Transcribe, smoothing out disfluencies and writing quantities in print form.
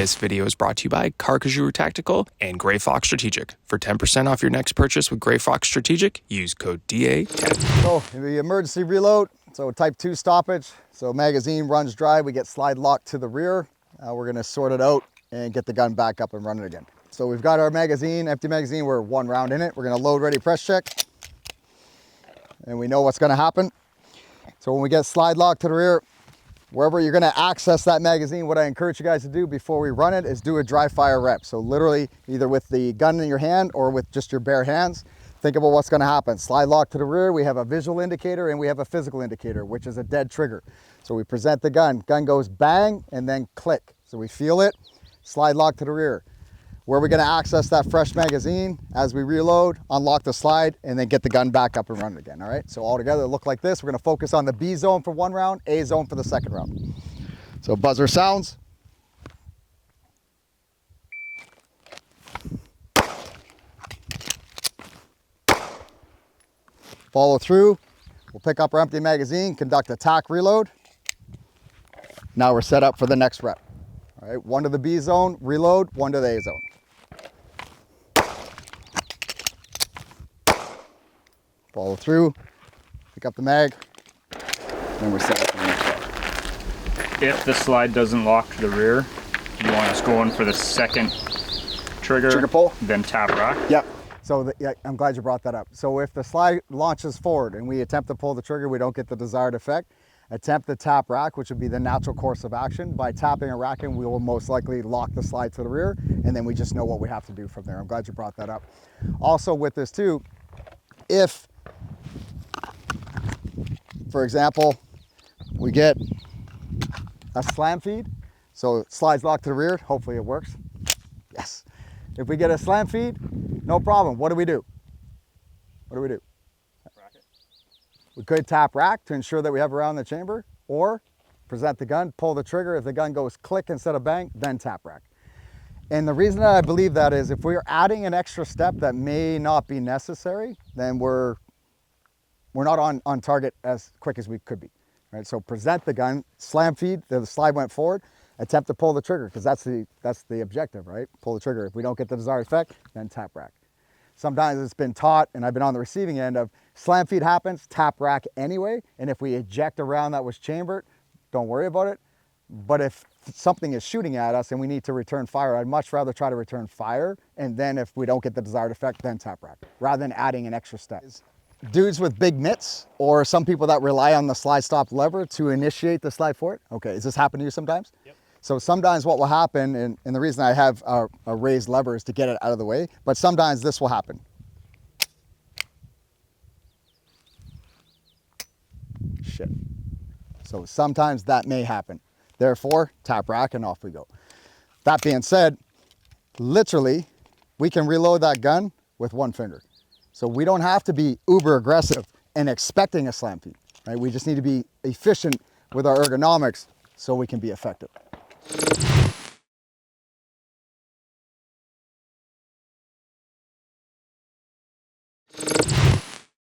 This video is brought to you by Carcajou Tactical and Grey Fox Strategic. For 10% off your next purchase with Grey Fox Strategic, use code DA10. So the emergency reload, so type 2 stoppage. So magazine runs dry, we get slide locked to the rear. We're gonna sort it out and get the gun back up and running again. So we've got our magazine, empty magazine, we're 1 round in it. We're gonna load ready press check. And we know what's gonna happen. So when we get slide locked to the rear, wherever you're gonna access that magazine, what I encourage you guys to do before we run it is do a dry fire rep. So literally either with the gun in your hand or with just your bare hands, think about what's gonna happen. Slide lock to the rear, we have a visual indicator and we have a physical indicator, which is a dead trigger. So we present the gun goes bang and then click. So we feel it, slide lock to the rear. Where we're gonna access that fresh magazine, as we reload, unlock the slide, and then get the gun back up and running again, all right? So all together, look like this. We're gonna focus on the B zone for 1 round, A zone for the 2nd round. So buzzer sounds. Follow through. We'll pick up our empty magazine, conduct a tack reload. Now we're set up for the next rep. All right, 1 to the B zone, reload, 1 to the A zone. Follow through, pick up the mag, and we're set up for the next rep. If the slide doesn't lock to the rear, you want us going for the 2nd trigger pull, then tap rack? Yep. So yeah, I'm glad you brought that up. So if the slide launches forward and we attempt to pull the trigger, we don't get the desired effect. Attempt the tap rack, which would be the natural course of action. By tapping and racking, we will most likely lock the slide to the rear, and then we just know what we have to do from there. I'm glad you brought that up. Also with this too, if, for example, we get a slam feed, so slides locked to the rear, hopefully it works. Yes. If we get a slam feed, no problem. What do we do? What do we do? Rack it. We could tap rack to ensure that we have a round in the chamber, or present the gun, pull the trigger. If the gun goes click instead of bang, then tap rack. And the reason that I believe that is if we're adding an extra step that may not be necessary, then we're not on target as quick as we could be. Right? So present the gun, slam feed, the slide went forward, attempt to pull the trigger, because that's the objective, right? Pull the trigger. If we don't get the desired effect, then tap rack. Sometimes it's been taught, and I've been on the receiving end of slam feed happens, tap rack anyway, and if we eject a round that was chambered, don't worry about it. But if something is shooting at us and we need to return fire, I'd much rather try to return fire, and then if we don't get the desired effect, then tap rack, rather than adding an extra step. Dudes with big mitts, or some people that rely on the slide stop lever to initiate the slide forward. Okay, does this happen to you sometimes? Yep. So sometimes what will happen, and the reason I have a raised lever is to get it out of the way, but sometimes this will happen. Shit. So sometimes that may happen. Therefore, tap rack and off we go. That being said, literally, we can reload that gun with 1 finger. So we don't have to be uber aggressive and expecting a slam feed, right? We just need to be efficient with our ergonomics so we can be effective.